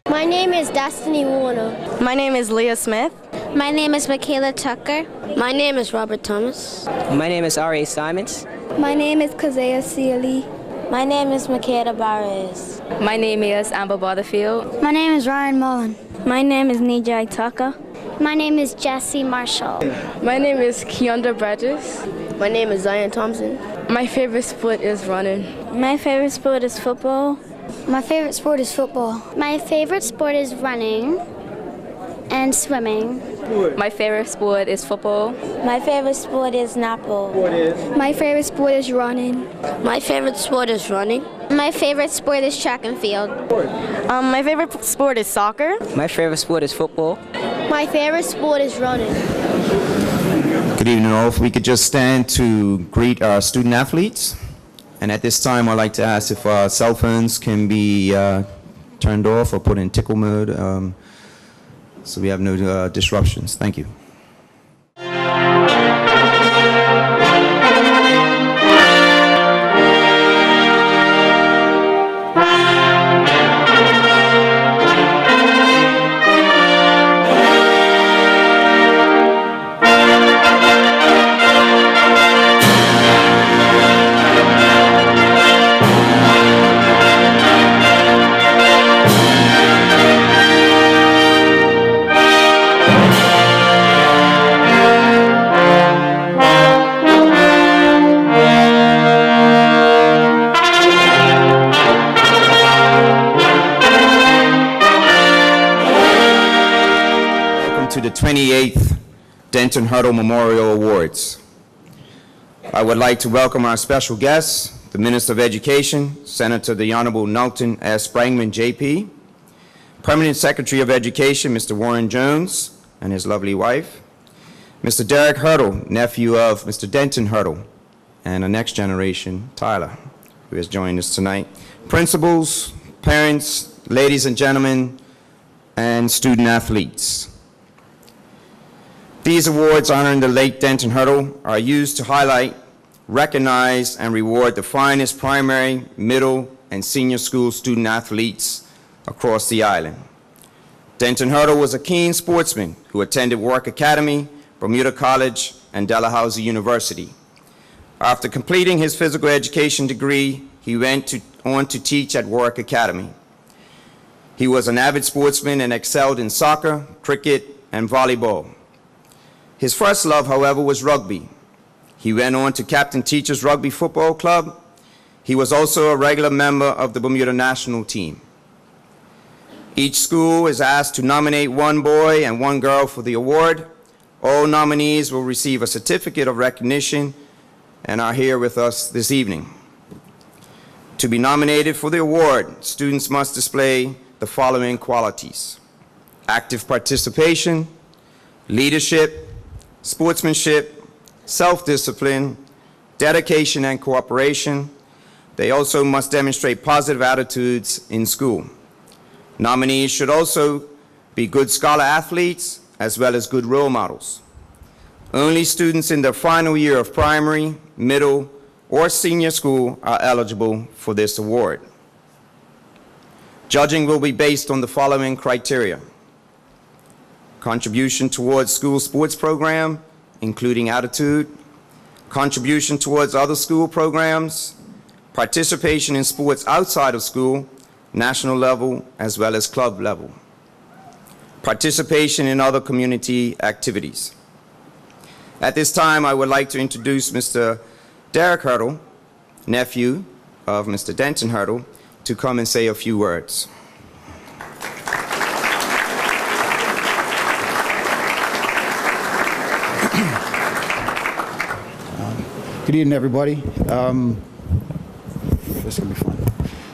My name is Destiny Warner. My name is Leah Smith. My name is Michaela Tucker. My name is Robert Thomas. My name is R.A. Simons. My name is Kazea Sealy. My name is Makeda Barres. My name is Amber Butterfield. My name is Ryan Mullen. My name is Nijai Tucker. My name is Jessie Marshall. My name is Keondra Bridges. My name is Zion Thompson. My favorite sport is running. My favorite sport is football. My favorite sport is football. My favorite sport is running and swimming. My favorite sport is football. My favorite sport is netball. My favorite sport is running. My favorite sport is running. My favorite sport is track and field. My favorite sport is soccer. My favorite sport is football. My favorite sport is running. Good evening all. If we could just stand to greet our student athletes. And at this time, I'd like to ask if our cell phones can be turned off or put in tickle mode so we have no disruptions. Thank you. The 28th Denton Hurdle Memorial Awards. I would like to welcome our special guests, the Minister of Education, Senator the Honorable Nelton S. Sprangman, JP, Permanent Secretary of Education, Mr. Warren Jones, and his lovely wife, Mr. Derek Hurdle, nephew of Mr. Denton Hurdle, and a next generation, Tyler, who has joined us tonight, principals, parents, ladies and gentlemen, and student athletes. These awards honoring the late Denton Hurdle are used to highlight, recognize, and reward the finest primary, middle, and senior school student athletes across the island. Denton Hurdle was a keen sportsman who attended Warwick Academy, Bermuda College, and Dalhousie University. After completing his physical education degree, he went on to teach at Warwick Academy. He was an avid sportsman and excelled in soccer, cricket, and volleyball. His first love, however, was rugby. He went on to captain Teachers Rugby Football Club. He was also a regular member of the Bermuda national team. Each school is asked to nominate one boy and one girl for the award. All nominees will receive a certificate of recognition and are here with us this evening. To be nominated for the award, students must display the following qualities: active participation, leadership, sportsmanship, self-discipline, dedication, and cooperation. They also must demonstrate positive attitudes in school. Nominees should also be good scholar athletes as well as good role models. Only students in their final year of primary, middle, or senior school are eligible for this award. Judging will be based on the following criteria: contribution towards school sports program, including attitude, contribution towards other school programs, participation in sports outside of school, national level, as well as club level, participation in other community activities. At this time, I would like to introduce Mr. Derek Hurdle, nephew of Mr. Denton Hurdle, to come and say a few words. Good evening, everybody. This is going to be fun.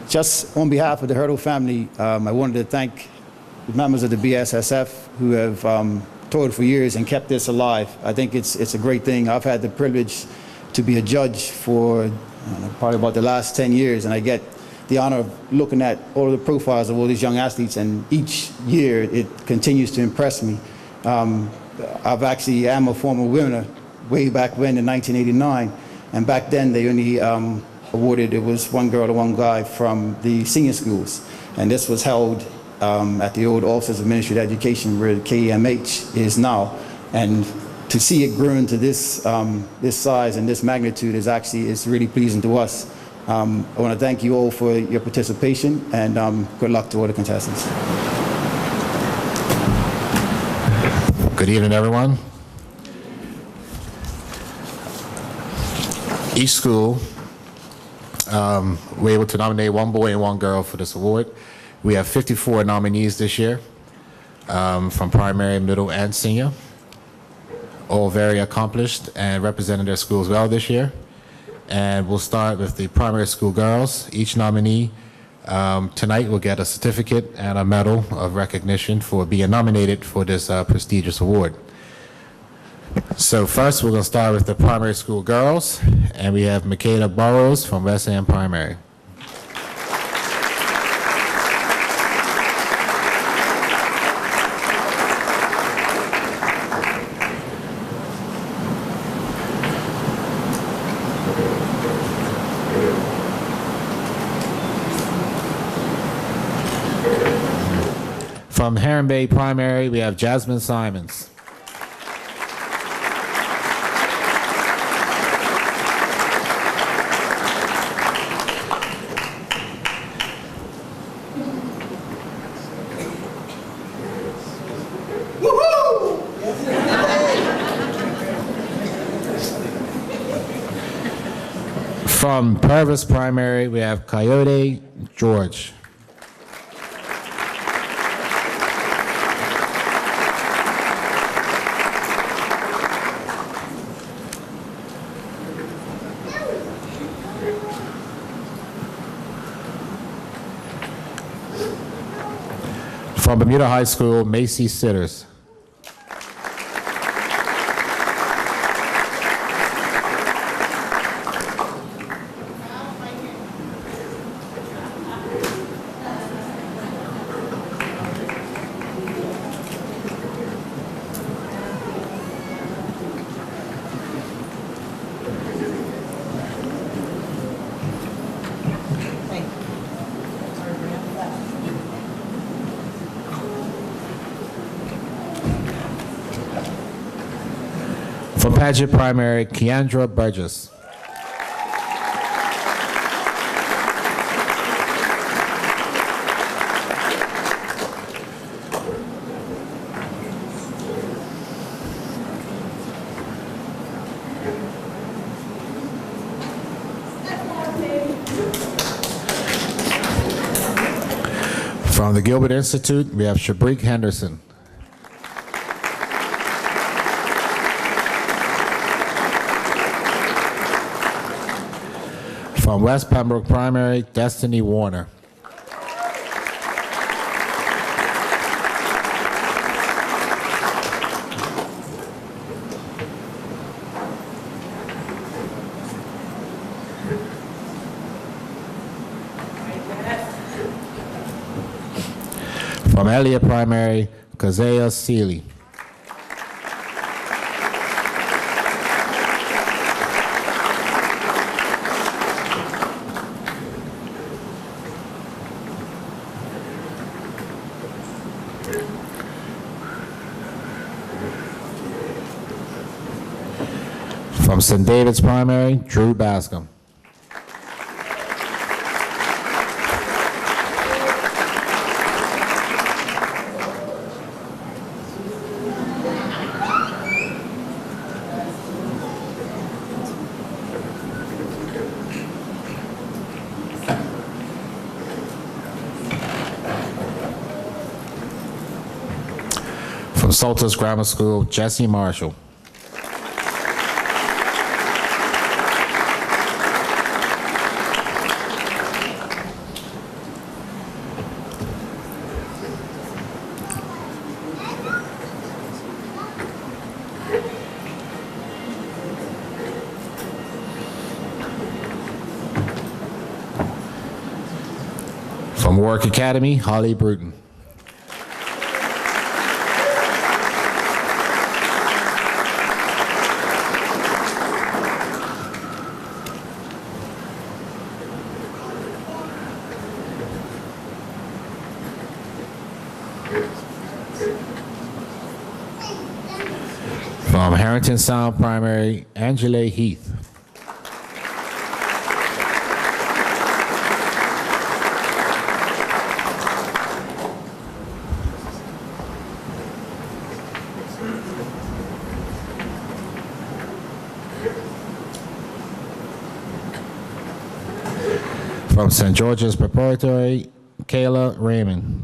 Just on behalf of the Hurdle family, I wanted to thank the members of the BSSF who have toiled for years and kept this alive. I think it's a great thing. I've had the privilege to be a judge for probably about the last 10 years, and I get the honor of looking at all of the profiles of all these young athletes, and each year it continues to impress me. I'm a former winner way back when in 1989, and back then they only awarded, it was one girl and one guy from the senior schools, and this was held at the old Office of Administrative Education where the KEMH is now. And to see it grow into this size and this magnitude is really pleasing to us. I want to thank you all for your participation, and good luck to all the contestants. Good evening, everyone. Each school, we're able to nominate one boy and one girl for this award. We have 54 nominees this year from primary, middle, and senior. All very accomplished and represented their schools well this year. And we'll start with the primary school girls. Each nominee tonight will get a certificate and a medal of recognition for being nominated for this prestigious award. So first, we're going to start with the primary school girls, and we have Makeda Burrows from West End Primary. From Heron Bay Primary, we have Jasmine Simons. From Purvis Primary, we have Coyote George. From Bermuda High School, Macy Sitters. From Paget Primary, Keandra Burgess. From the Gilbert Institute, we have Shabrik Henderson. From West Pembroke Primary, Destiny Warner. From Elliott Primary, Kazea Seeley. From St. David's Primary, Drew Bascom. From Saltus Grammar School, Jesse Marshall. From Warwick Academy, Holly Bruton. From Harrington Sound Primary, Angela Heath. From St. George's Preparatory, Kayla Raymond.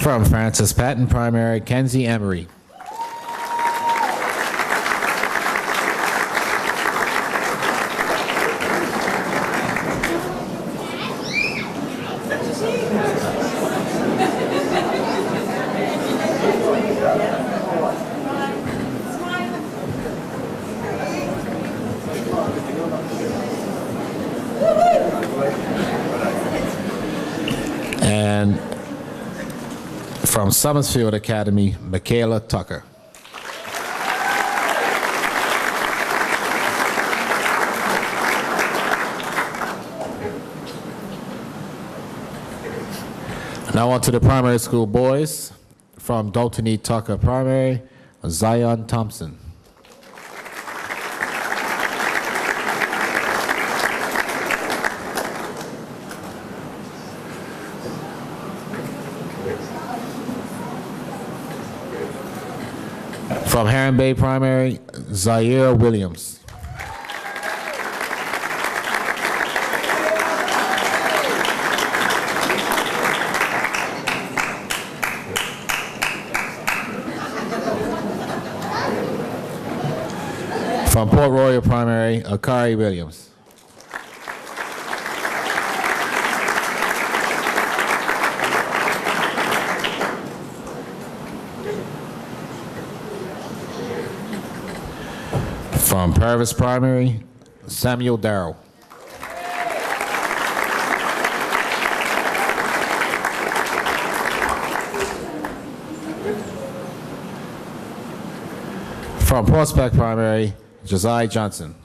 From Francis Patton Primary, Kenzie Emery. And from Summersfield Academy, Michaela Tucker. Now on to the primary school boys. From Dalton E. Tucker Primary, Zion Thompson. From Heron Bay Primary, Zaire Williams. From Port Royal Primary, Akari Williams. From Purvis Primary, Samuel Darrow. From Prospect Primary, Josiah Johnson.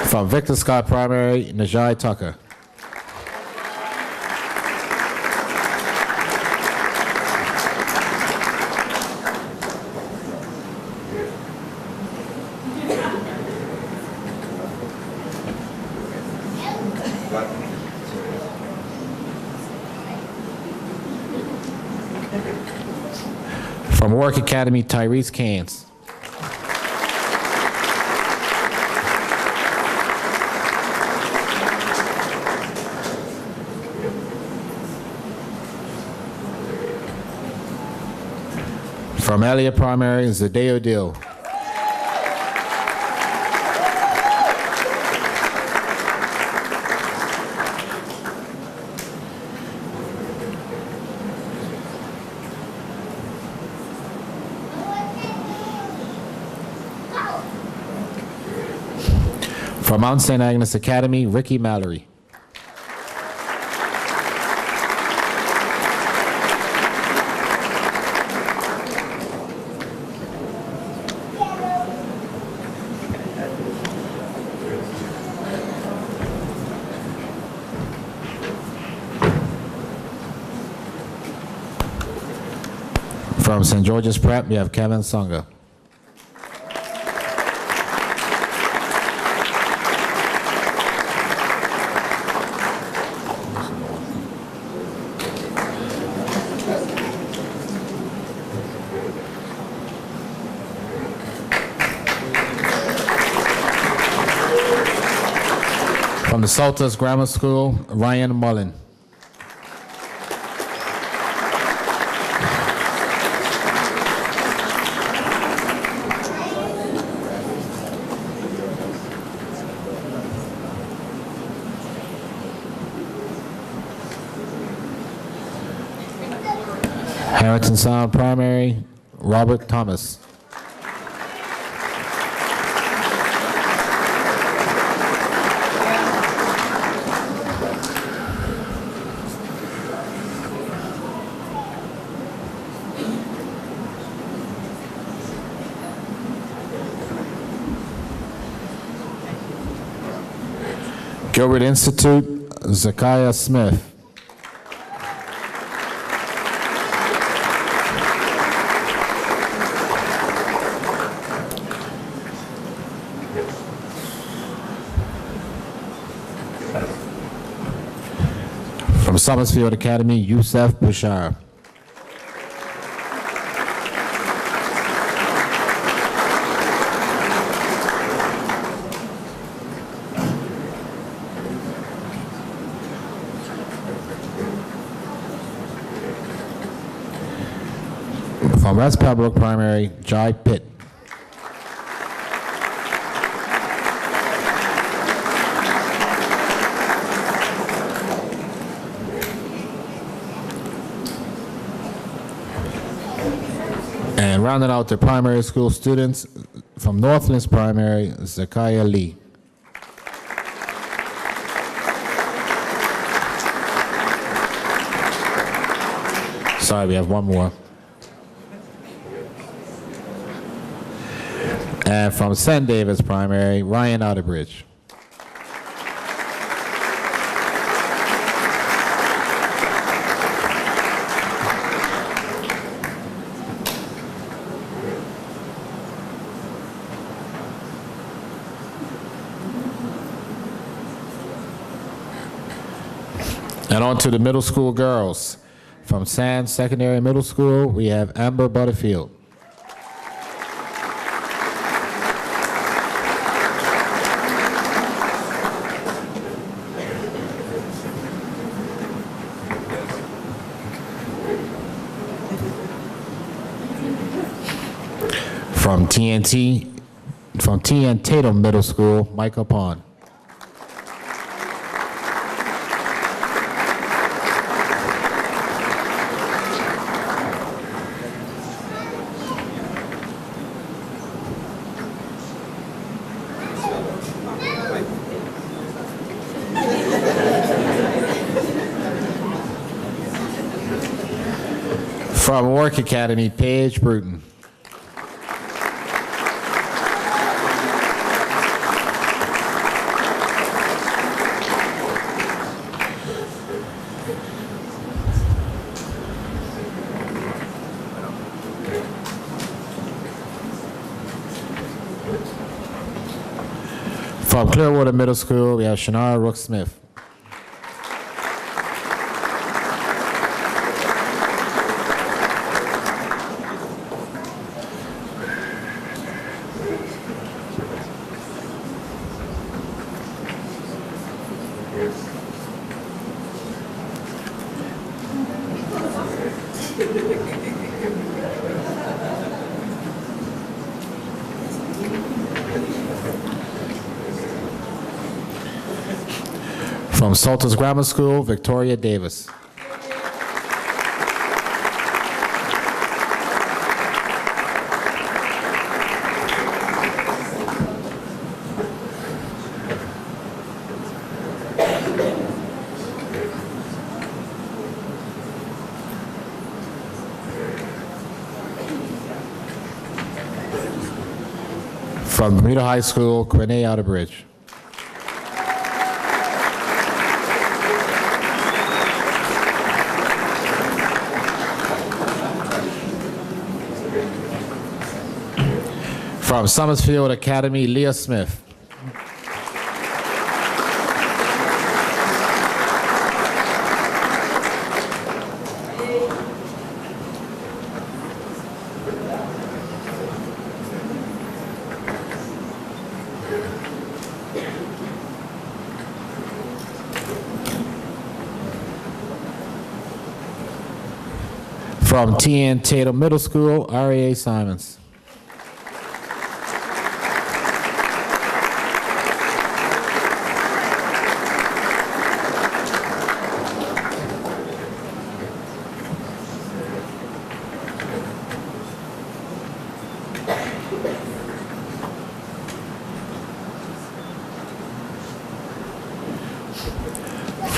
From Victor Scott Primary, Najai Tucker. From Warwick Academy, Tyrese Cairns. From Elliott Primary, Zadeo Dill. From Mount St. Agnes Academy, Ricky Mallory. From St. George's Prep, we have Kevin Songa. From the Salters Grammar School, Ryan Mullen. Harrington Sound Primary, Robert Thomas. Gilbert Institute, Zakiah Smith. From Summersfield Academy, Yusef Bashar. From West Pembroke Primary, Jai Pitt. And rounding out the primary school students, from Northlands Primary, Zakiah Lee. Sorry, we have one more. And from St. David's Primary, Ryan Outerbridge. And on to the middle school girls. From Sands Secondary Middle School, we have Amber Butterfield. From TN Tatum Middle School, Micah Pond. From Work Academy, Paige Bruton. From Clearwater Middle School, we have Shannara Rook-Smith. From Salters Grammar School, Victoria Davis. From Bermuda High School, Quinay Outerbridge. From Summersfield Academy, Leah Smith. From TN Tatum Middle School, R.A. Simons.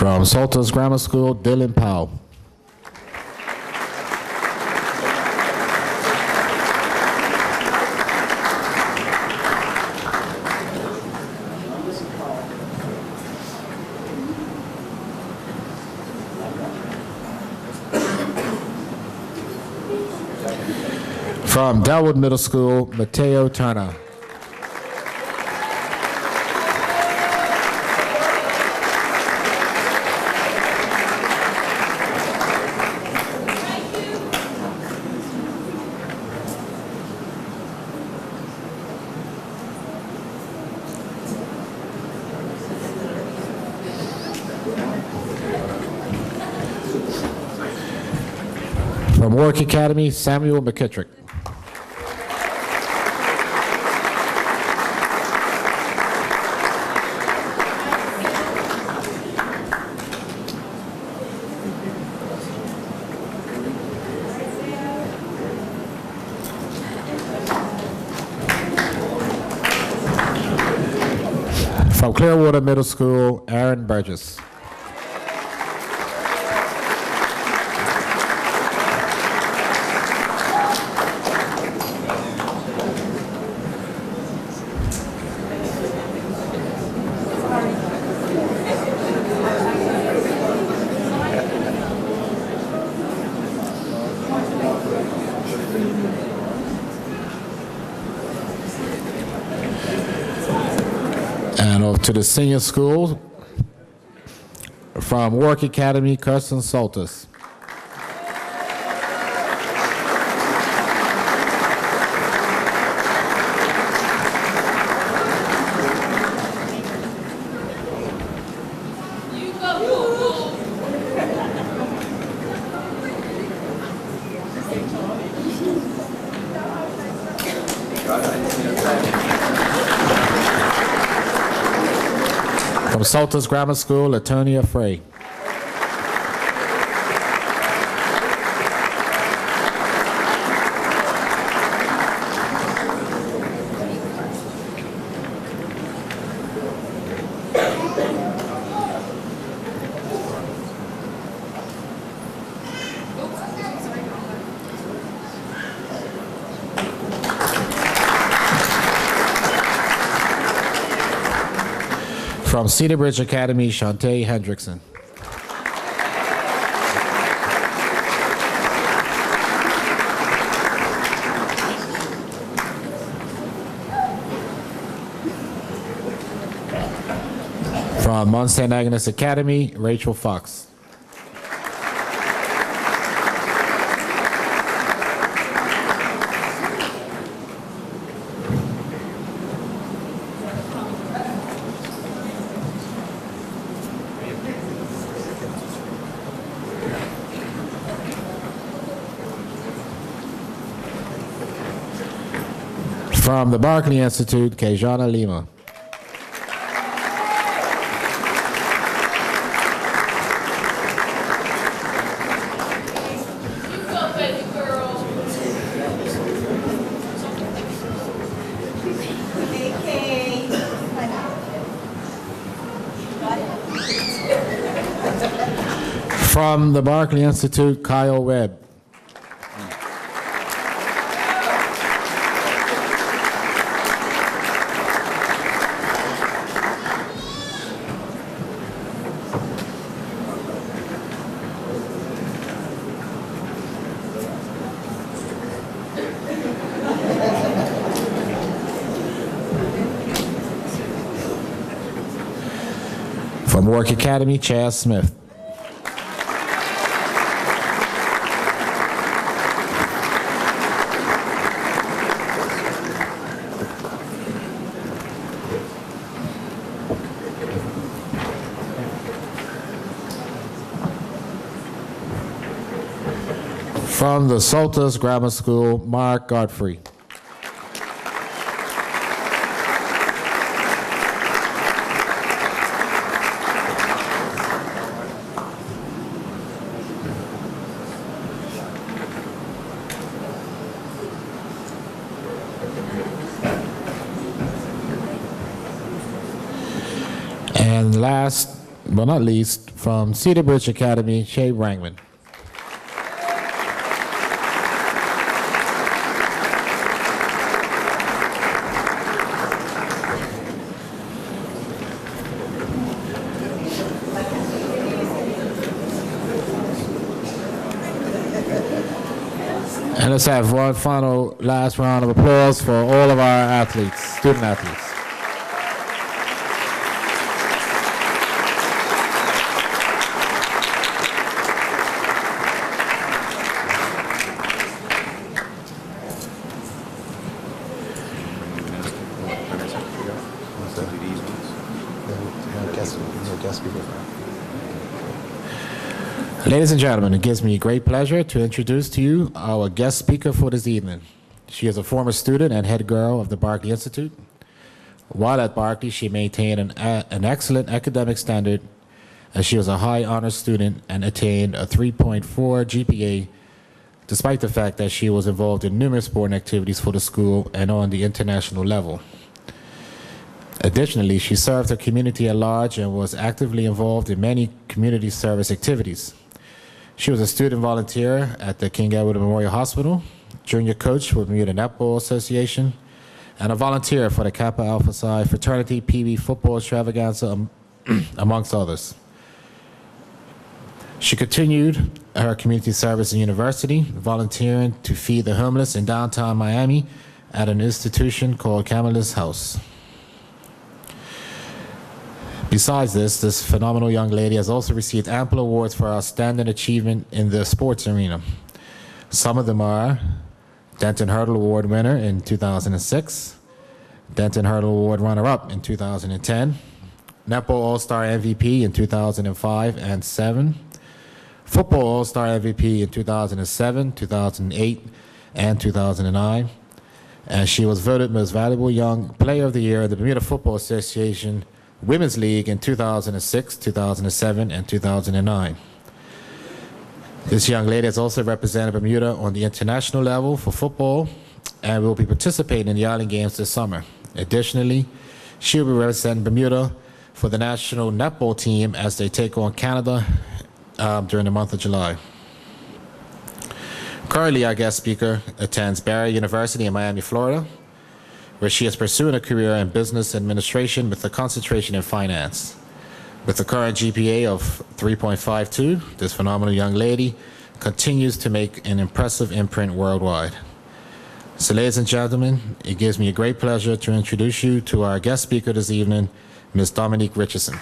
From Salters Grammar School, Dylan Powell. From Delwood Middle School, Mateo Turner. From Warwick Academy, Samuel McKittrick. From Clearwater Middle School, Aaron Burgess. And over to the senior school, from Warwick Academy, Kirsten Saltus. From Saltus Grammar School, Latonia Frey. From Cedar Bridge Academy, Shantae Hendrickson. From Mount St. Agnes Academy, Rachel Fox. From the Barclay Institute, Kejana Lima. From the Barclay Institute, Kyle Webb. From Warwick Academy, Chaz Smith. From the Saltus Grammar School, Mark Godfrey. And last, but not least, from Cedar Bridge Academy, Shay Rangman. And let's have one final last round of applause for all of our athletes, student athletes. Ladies and gentlemen, it gives me great pleasure to introduce to you our guest speaker for this evening. She is a former student and head girl of the Barclay Institute. While at Barclay, she maintained an excellent academic standard as she was a high honors student and attained a 3.4 GPA, despite the fact that she was involved in numerous sporting activities for the school and on the international level. Additionally, she served her community at large and was actively involved in many community service activities. She was a student volunteer at the King Edward Memorial Hospital, junior coach for the Bermuda Netball Association, and a volunteer for the Kappa Alpha Psi Fraternity PB Football Extravaganza, amongst others. She continued her community service in university, volunteering to feed the homeless in downtown Miami at an institution called Camillus House. Besides this phenomenal young lady has also received ample awards for outstanding achievement in the sports arena. Some of them are Denton Hurdle Award winner in 2006, Denton Hurdle Award runner-up in 2010, Netball All-Star MVP in 2005 and 7, Football All-Star MVP in 2007, 2008, and 2009, and she was voted Most Valuable Young Player of the Year in the Bermuda Football Association Women's League in 2006, 2007, and 2009. This young lady has also represented Bermuda on the international level for football and will be participating in the Island Games this summer. Additionally, she will be representing Bermuda for the national netball team as they take on Canada during the month of July. Currently, our guest speaker attends Barry University in Miami, Florida, where she is pursuing a career in business administration with a concentration in finance. With a current GPA of 3.52, this phenomenal young lady continues to make an impressive imprint worldwide. So ladies and gentlemen, it gives me a great pleasure to introduce you to our guest speaker this evening, Ms. Dominique Richardson.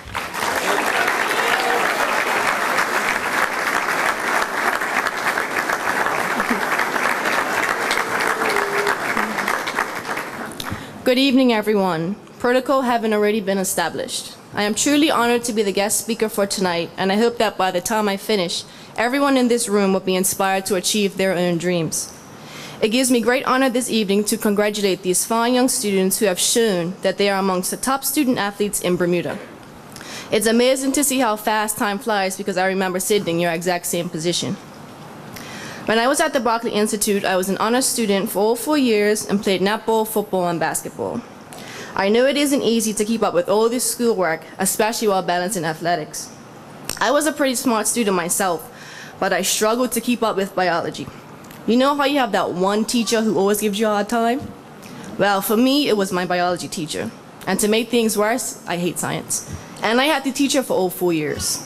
Good evening, everyone. Protocol having already been established. I am truly honored to be the guest speaker for tonight, and I hope that by the time I finish, everyone in this room will be inspired to achieve their own dreams. It gives me great honor this evening to congratulate these fine young students who have shown that they are amongst the top student athletes in Bermuda. It's amazing to see how fast time flies because I remember sitting in your exact same position. When I was at the Barclay Institute, I was an honors student for all 4 years and played netball, football, and basketball. I know it isn't easy to keep up with all this schoolwork, especially while balancing athletics. I was a pretty smart student myself, but I struggled to keep up with biology. You know how you have that one teacher who always gives you a hard time? Well, for me, it was my biology teacher. And to make things worse, I hate science. And I had to teach her for all 4 years.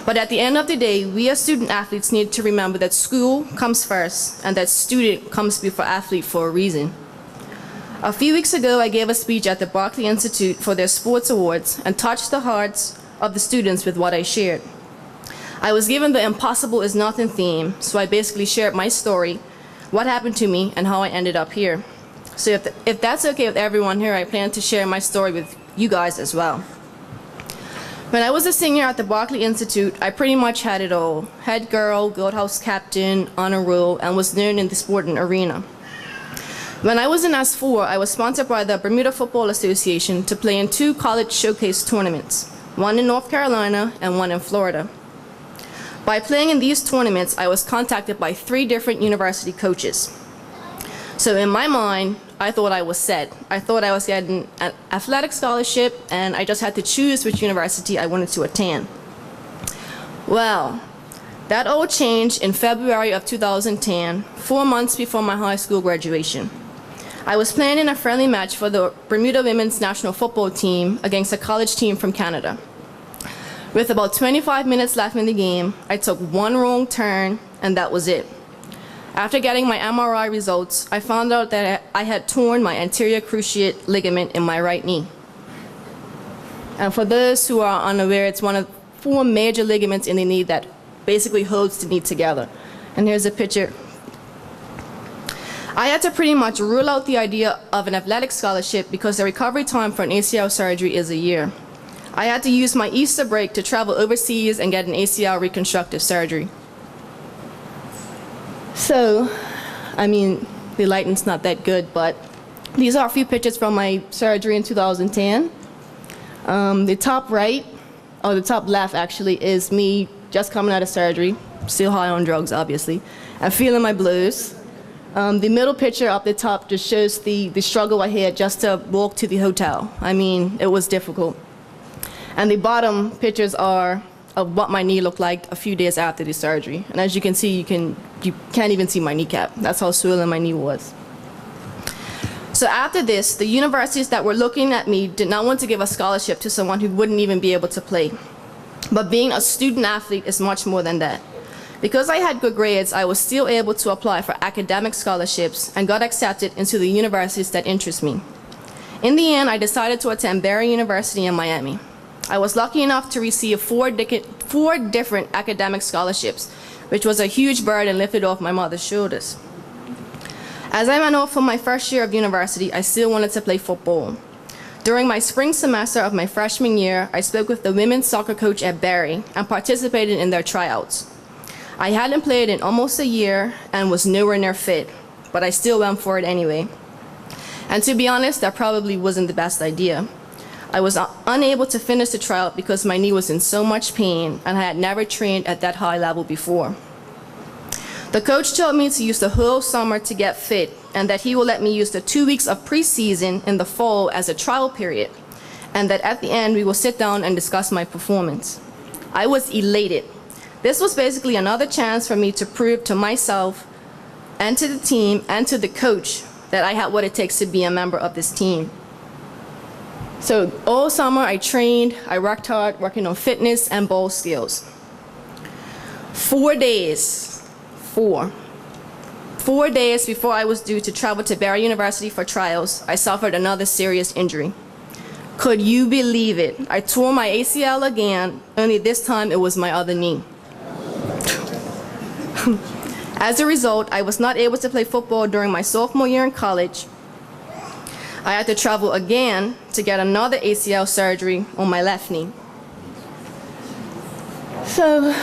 But at the end of the day, we as student athletes need to remember that school comes first and that student comes before athlete for a reason. A few weeks ago, I gave a speech at the Barclay Institute for their sports awards and touched the hearts of the students with what I shared. I was given the impossible is nothing theme, so I basically shared my story, what happened to me, and how I ended up here. So if that's okay with everyone here, I plan to share my story with you guys as well. When I was a senior at the Barclay Institute, I pretty much had it all. Head girl, Gold House captain, honor roll, and was known in the sporting arena. When I was in S4, I was sponsored by the Bermuda Football Association to play in 2 college showcase tournaments, one in North Carolina and one in Florida. By playing in these tournaments, I was contacted by 3 different university coaches. So in my mind, I thought I was set. I thought I was getting an athletic scholarship, and I just had to choose which university I wanted to attend. Well, that all changed in February of 2010, 4 months before my high school graduation. I was planning a friendly match for the Bermuda women's national football team against a college team from Canada. With about 25 minutes left in the game, I took one wrong turn, and that was it. After getting my MRI results, I found out that I had torn my anterior cruciate ligament in my right knee. And for those who are unaware, it's one of 4 major ligaments in the knee that basically holds the knee together. And here's a picture. I had to pretty much rule out the idea of an athletic scholarship because the recovery time for an ACL surgery is a year. I had to use my Easter break to travel overseas and get an ACL reconstructive surgery. So, I mean, the lighting's not that good, but these are a few pictures from my surgery in 2010. The top right, or the top left actually, is me just coming out of surgery, still high on drugs, obviously, and feeling my blues. The middle picture up the top just shows the struggle I had just to walk to the hotel. I mean, it was difficult. And the bottom pictures are of what my knee looked like a few days after the surgery. And as you can see, you can't even see my kneecap. That's how swollen my knee was. So after this, the universities that were looking at me did not want to give a scholarship to someone who wouldn't even be able to play. But being a student athlete is much more than that. Because I had good grades, I was still able to apply for academic scholarships and got accepted into the universities that interest me. In the end, I decided to attend Barry University in Miami. I was lucky enough to receive 4 different academic scholarships, which was a huge burden lifted off my mother's shoulders. As I went off for my first year of university, I still wanted to play football. During my spring semester of my freshman year, I spoke with the women's soccer coach at Barry and participated in their tryouts. I hadn't played in almost a year and was nowhere near fit, but I still went for it anyway. And to be honest, that probably wasn't the best idea. I was unable to finish the tryout because my knee was in so much pain and I had never trained at that high level before. The coach told me to use the whole summer to get fit and that he will let me use the 2 weeks of preseason in the fall as a trial period, and that at the end we will sit down and discuss my performance. I was elated. This was basically another chance for me to prove to myself and to the team and to the coach that I had what it takes to be a member of this team. So all summer I trained, I worked hard, working on fitness and ball skills. 4 days before I was due to travel to Barry University for trials, I suffered another serious injury. Could you believe it? I tore my ACL again, only this time it was my other knee. As a result, I was not able to play football during my sophomore year in college. I had to travel again to get another ACL surgery on my left knee. So,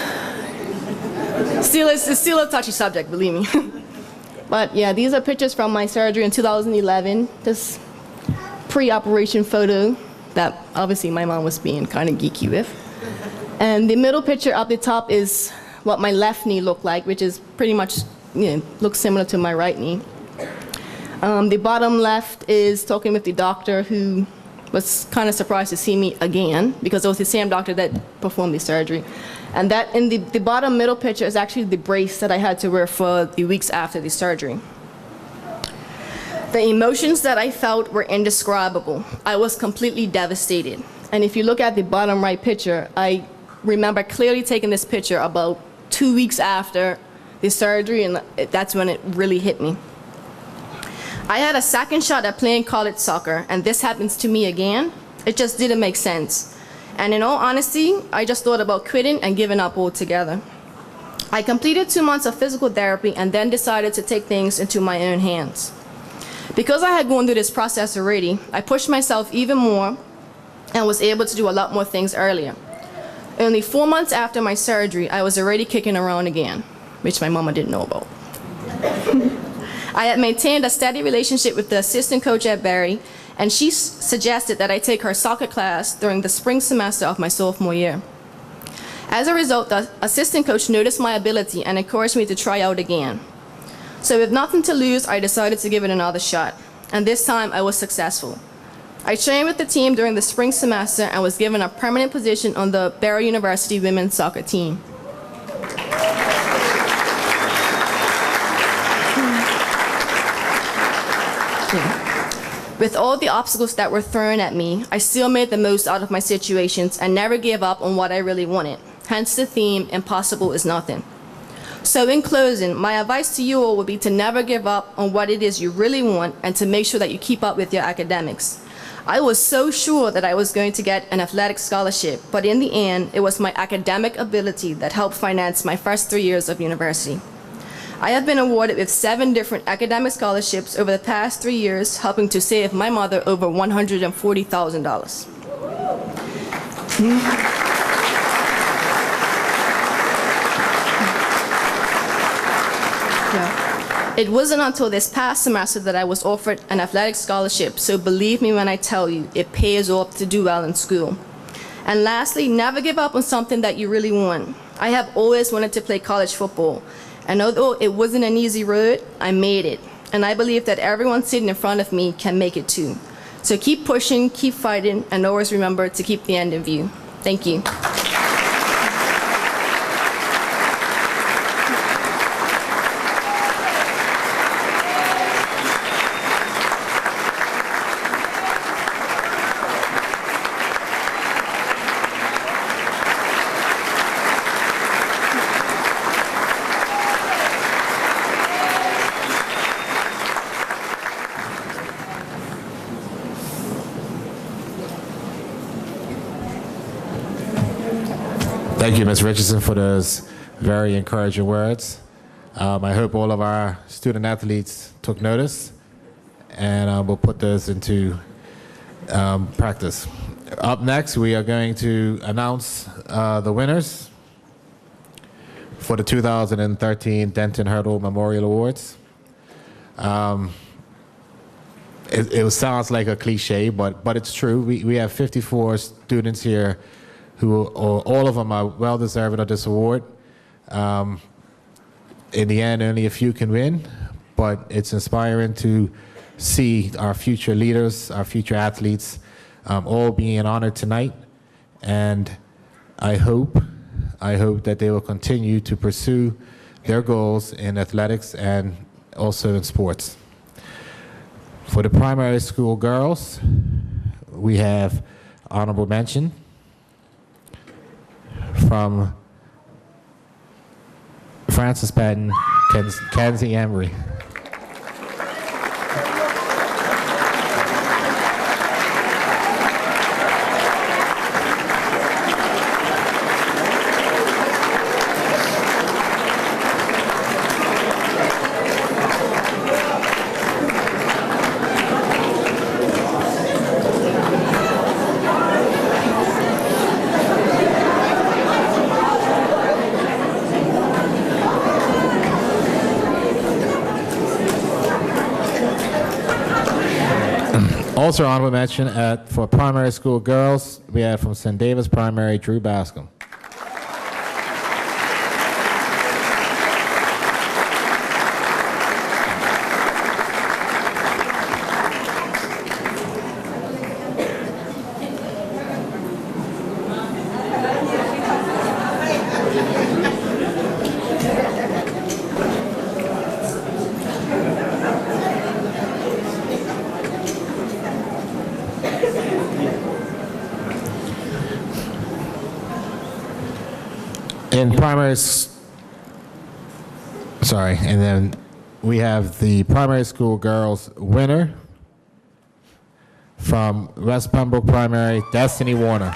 it's still a touchy subject, believe me. But yeah, these are pictures from my surgery in 2011. This pre-operation photo that obviously my mom was being kind of geeky with. And the middle picture up the top is what my left knee looked like, which is pretty much, looks similar to my right knee. The bottom left is talking with the doctor who was kind of surprised to see me again because it was the same doctor that performed the surgery. And that in the bottom middle picture is actually the brace that I had to wear for the weeks after the surgery. The emotions that I felt were indescribable. I was completely devastated. And if you look at the bottom right picture, I remember clearly taking this picture about 2 weeks after the surgery, and that's when it really hit me. I had a second shot at playing college soccer, and this happens to me again. It just didn't make sense. And in all honesty, I just thought about quitting and giving up altogether. I completed 2 months of physical therapy and then decided to take things into my own hands. Because I had gone through this process already, I pushed myself even more and was able to do a lot more things earlier. Only 4 months after my surgery, I was already kicking around again, which my mama didn't know about. I had maintained a steady relationship with the assistant coach at Barry, and she suggested that I take her soccer class during the spring semester of my sophomore year. As a result, the assistant coach noticed my ability and encouraged me to try out again. So with nothing to lose, I decided to give it another shot. And this time, I was successful. I trained with the team during the spring semester and was given a permanent position on the Bermuda University women's soccer team. With all the obstacles that were thrown at me, I still made the most out of my situations and never gave up on what I really wanted. Hence the theme, impossible is nothing. So in closing, my advice to you all would be to never give up on what it is you really want and to make sure that you keep up with your academics. I was so sure that I was going to get an athletic scholarship, but in the end, it was my academic ability that helped finance my first 3 years of university. I have been awarded with 7 different academic scholarships over the past 3 years, helping to save my mother over $140,000. It wasn't until this past semester that I was offered an athletic scholarship, so believe me when I tell you, it pays off to do well in school. And lastly, never give up on something that you really want. I have always wanted to play college football, and although it wasn't an easy road, I made it. And I believe that everyone sitting in front of me can make it too. So keep pushing, keep fighting, and always remember to keep the end in view. Thank you. Thank you, Ms. Richardson, for those very encouraging words. I hope all of our student athletes took notice, and we'll put those into practice. Up next, we are going to announce the winners for the 2013 Denton Hurdle Memorial Awards. It sounds like a cliche, but it's true. We have 54 students here who all of them are well deserving of this award. In the end, only a few can win, but it's inspiring to see our future leaders, our future athletes, all being honored tonight. And I hope that they will continue to pursue their goals in athletics and also in sports. For the primary school girls, we have honorable mention from Francis Patton, Kenzie Emery. Also honorable mention for primary school girls, we have from St. David's Primary, Drew Bascom. In primary, and then we have the primary school girls winner from West Pembroke Primary, Destiny Warner.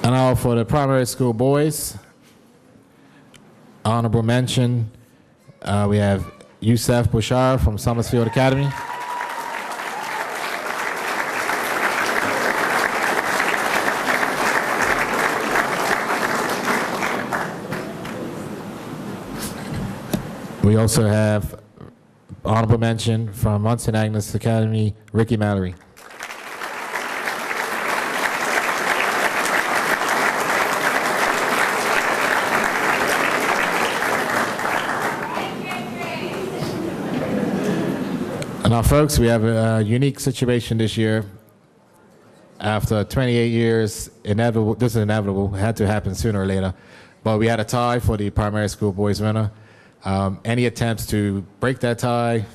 And now for the primary school boys, honorable mention, we have Youssef Bouchard from Summersfield Academy. also have honorable mention from Munson Agnes Academy, Ricky Mallory. Now, folks, we have a unique situation this year. After 28 years, inevitable. This is inevitable. It had to happen sooner or later. But we had a tie for the primary school boys winner. Any attempts to break that tie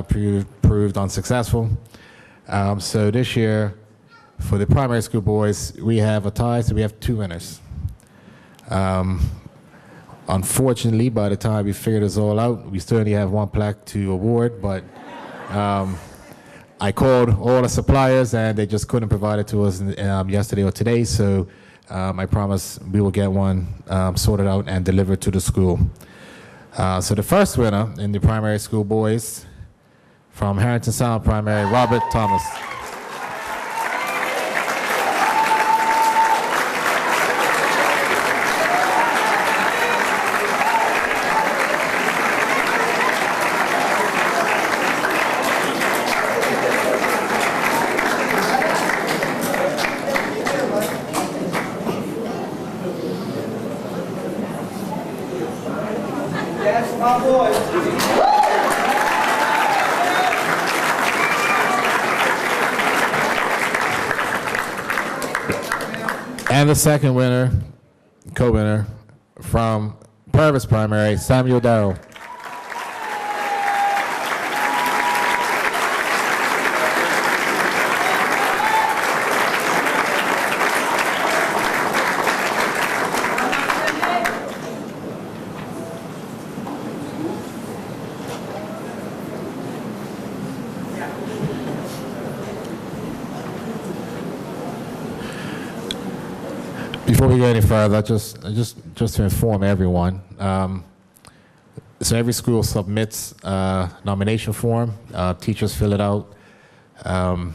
proved unsuccessful. So this year, for the primary school boys, we have a tie, so we have 2 winners. Unfortunately, by the time we figured this all out, we still only have 1 plaque to award, but I called all the suppliers and they just couldn't provide it to us yesterday or today, so I promise we will get one sorted out and delivered to the school. So the first winner in the primary school boys from Harrington Sound Primary, Robert Thomas. And the second winner, co-winner, from Purvis Primary, Samuel Darrow. Before we go any further, just to inform everyone, so every school submits a nomination form. Teachers fill it out, and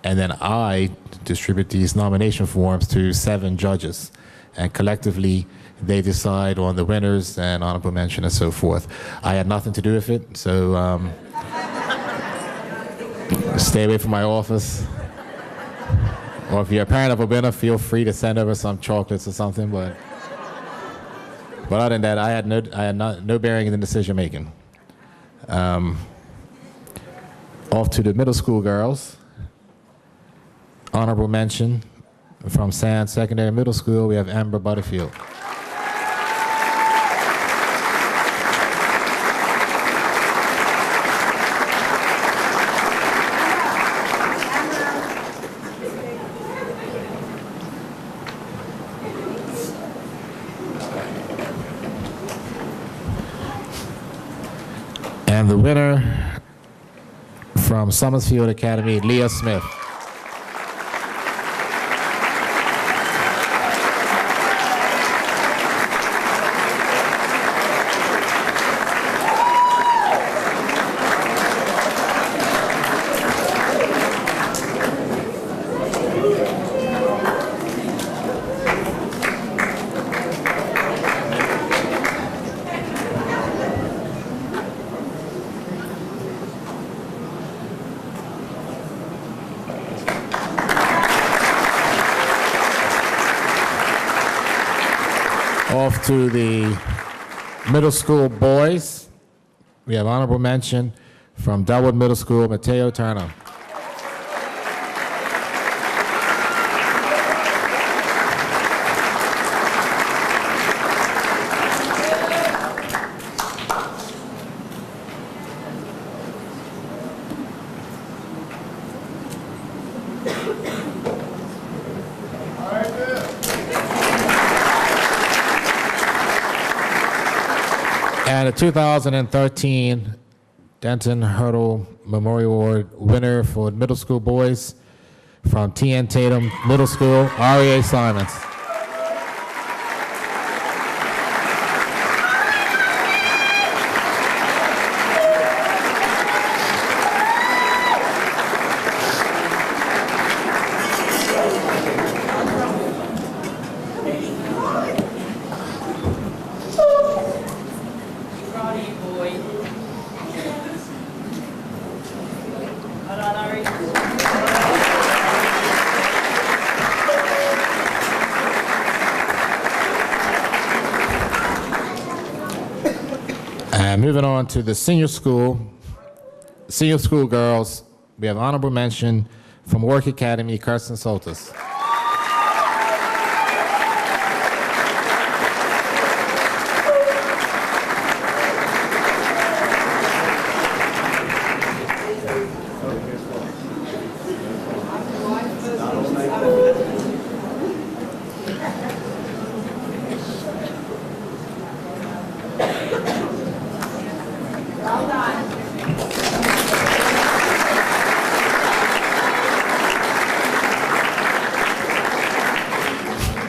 then I distribute these nomination forms to 7 judges, and collectively they decide on the winners and honorable mention and so forth. I had nothing to do with it, so stay away from my office. Or if you're a parent of a winner, feel free to send over some chocolates or something. But other than that, I had no bearing in the decision making. Off to the middle school girls. Honorable mention from Sands Secondary Middle School. We have Amber Butterfield. And the winner from Summersfield Academy, Leah Smith. Off to the middle school boys, we have honorable mention from Delwood Middle School, Mateo Turner. And the 2013 Denton Hurdle Memorial Award winner for middle school boys from T.N. Tatum Middle School, R.E.A. Simons. Boy. And moving on to the senior school girls, we have honorable mention from Work Academy, Kirsten Soltis.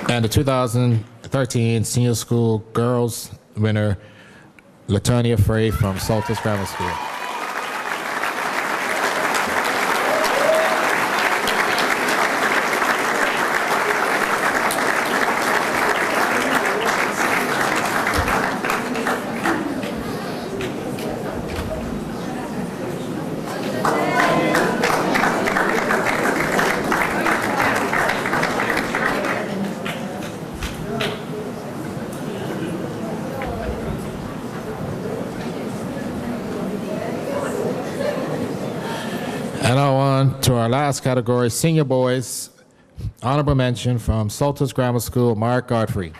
And the 2013 Senior School Girls winner, Latonia Frey from Saltus Grammar School. And now on to our last category, senior boys. Honorable mention from Saltus Grammar School, Mark Godfrey.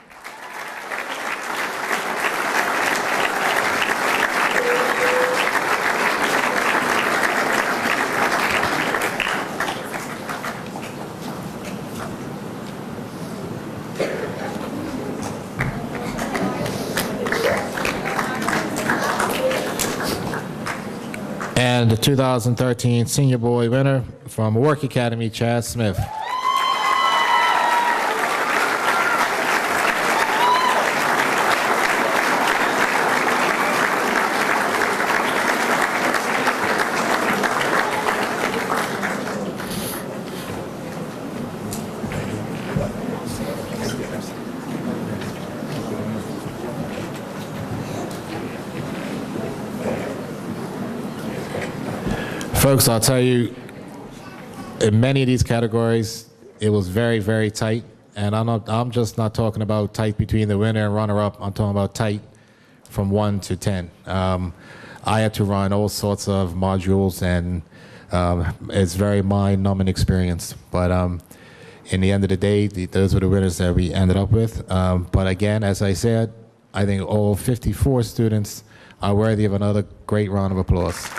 And the 2013 Senior Boy winner from Work Academy, Chad Smith. Folks, I'll tell you, in many of these categories, it was very, very tight. And I'm just not talking about tight between the winner and runner-up. I'm talking about tight from 1 to 10. I had to run all sorts of modules, and it's very mind-numbing experience. But in the end of the day, those were the winners that we ended up with. But again, as I said, I think all 54 students are worthy of another great round of applause.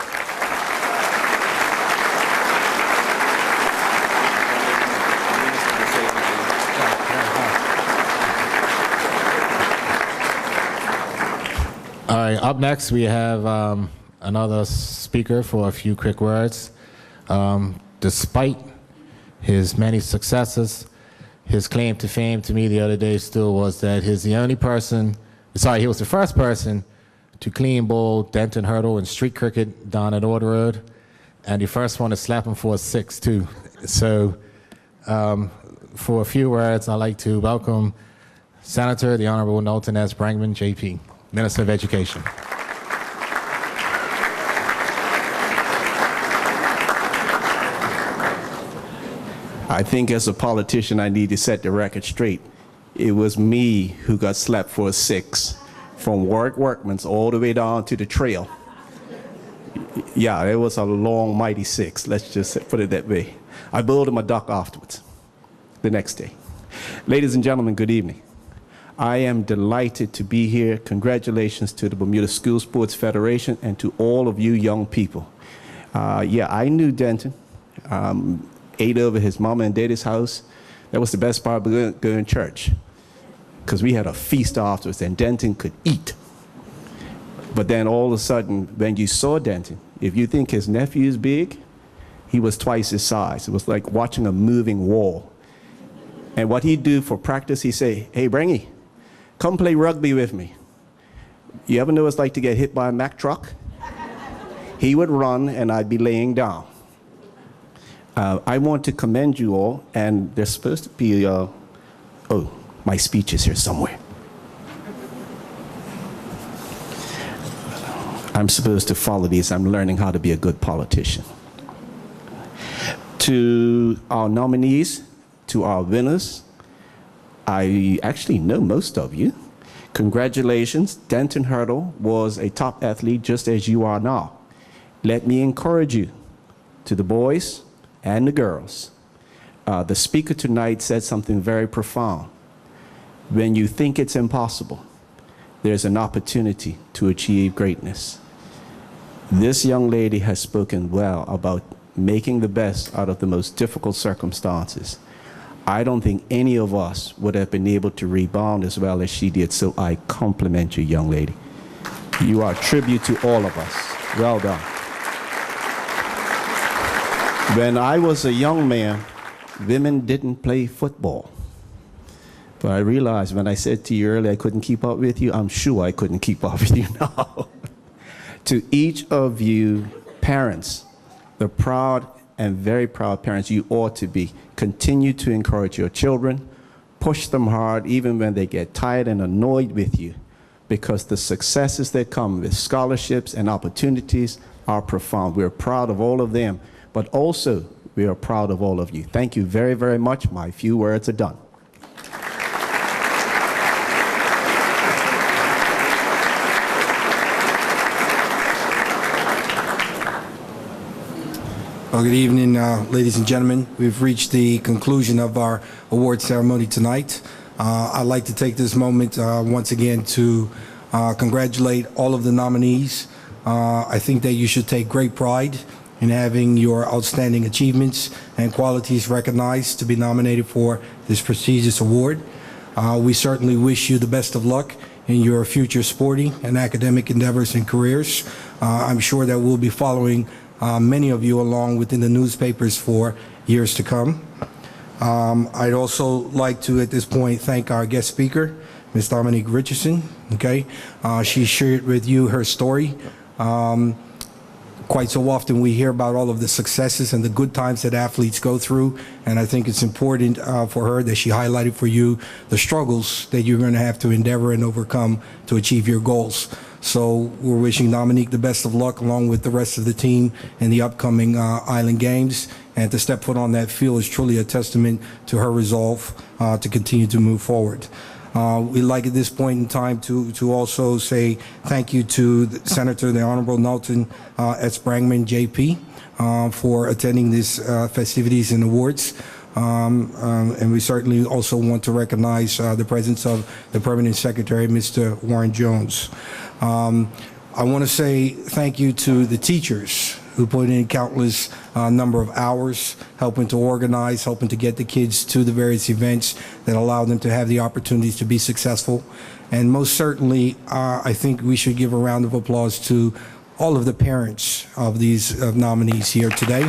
All right, up next we have another speaker for a few quick words. Despite his many successes, his claim to fame to me the other day still was that he was the first person to clean bowl Denton hurdle in street cricket down at Order Road, and the first one to slap him for a 6 too. So for a few words, I'd like to welcome Senator the Honorable Knowlton S. Brangman, JP. Minister of Education. I think as a politician, I need to set the record straight. It was me who got slapped for a 6 from Workman's all the way down to the trail. Yeah, it was a long, mighty 6. Let's just put it that way. I bowled him a duck afterwards, the next day. Ladies and gentlemen, good evening. I am delighted to be here. Congratulations to the Bermuda School Sports Federation and to all of you young people. Yeah, I knew Denton. Ate over his mama and daddy's house. That was the best part of going to church, because we had a feast afterwards and Denton could eat. But then all of a sudden, when you saw Denton, if you think his nephew is big, he was twice his size. It was like watching a moving wall. And what he'd do for practice, he'd say, "Hey, Brangy, come play rugby with me." You ever know what it's like to get hit by a Mack truck? He would run and I'd be laying down. I want to commend you all, and there's supposed to be, oh, my speech is here somewhere. I'm supposed to follow these. I'm learning how to be a good politician. To our nominees, to our winners, I actually know most of you, Congratulations, Denton Hurdle was a top athlete just as you are now. Let me encourage you, to the boys and the girls. The speaker tonight said something very profound. When you think it's impossible, there's an opportunity to achieve greatness. This young lady has spoken well about making the best out of the most difficult circumstances. I don't think any of us would have been able to rebound as well as she did, so I compliment you, young lady. You are a tribute to all of us. Well done. When I was a young man, women didn't play football. But I realized when I said to you earlier I couldn't keep up with you, I'm sure I couldn't keep up with you now. To each of you parents, the proud and very proud parents you ought to be, continue to encourage your children, push them hard even when they get tired and annoyed with you, because the successes that come with scholarships and opportunities are profound. We're proud of all of them, but also we are proud of all of you. Thank you very, very much. My few words are done. Well, good evening, ladies and gentlemen. We've reached the conclusion of our award ceremony tonight. I'd like to take this moment once again to congratulate all of the nominees. I think that you should take great pride in having your outstanding achievements and qualities recognized to be nominated for this prestigious award. We certainly wish you the best of luck in your future sporting and academic endeavors and careers. I'm sure that we'll be following many of you along within the newspapers for years to come. I'd also like to, at this point, thank our guest speaker, Ms. Dominique Richardson. Okay, she shared with you her story. Quite so often we hear about all of the successes and the good times that athletes go through, and I think it's important for her that she highlighted for you the struggles that you're going to have to endeavor and overcome to achieve your goals. So we're wishing Dominique the best of luck along with the rest of the team in the upcoming Island Games, and to step foot on that field is truly a testament to her resolve to continue to move forward. We'd like at this point in time to also say thank you to the Senator, the Honorable Nelson S. Brangman, JP, for attending these festivities and awards. And we certainly also want to recognize the presence of the Permanent Secretary, Mr. Warren Jones. I want to say thank you to the teachers who put in countless number of hours helping to organize, helping to get the kids to the various events that allow them to have the opportunities to be successful. And most certainly, I think we should give a round of applause to all of the parents of these nominees here today.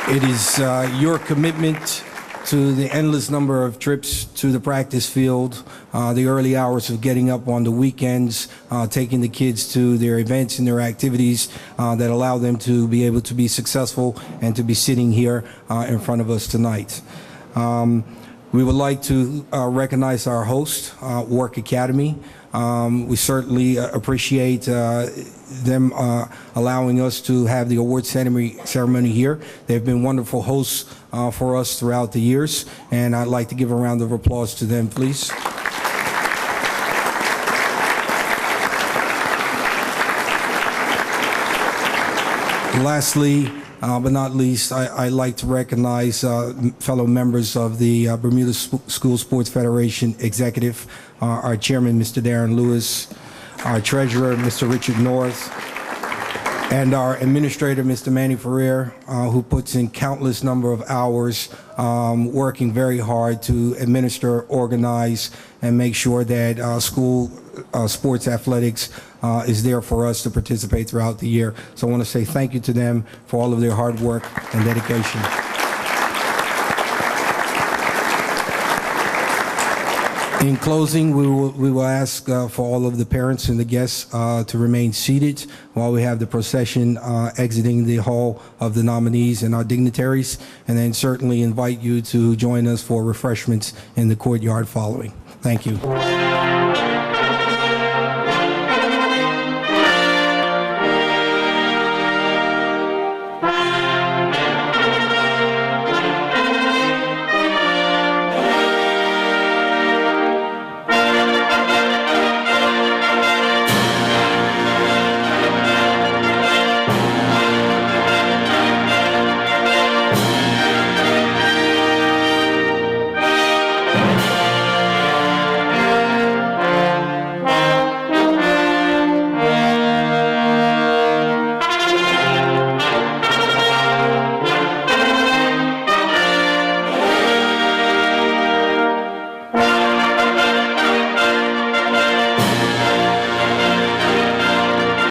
It is your commitment to the endless number of trips to the practice field, the early hours of getting up on the weekends, taking the kids to their events and their activities that allow them to be able to be successful and to be sitting here in front of us tonight. We would like to recognize our host, Work Academy. We certainly appreciate them allowing us to have the award ceremony here. They've been wonderful hosts for us throughout the years, and I'd like to give a round of applause to them, please. Lastly, but not least, I'd like to recognize fellow members of the Bermuda School Sports Federation Executive, our chairman, Mr. Darren Lewis, our treasurer, Mr. Richard North, and our administrator, Mr. Manny Ferrer, who puts in countless number of hours working very hard to administer, organize, and make sure that school sports athletics is there for us to participate throughout the year. So I want to say thank you to them for all of their hard work and dedication. In closing, we will ask for all of the parents and the guests to remain seated while we have the procession exiting the hall of the nominees and our dignitaries, and then certainly invite you to join us for refreshments in the courtyard following. Thank you.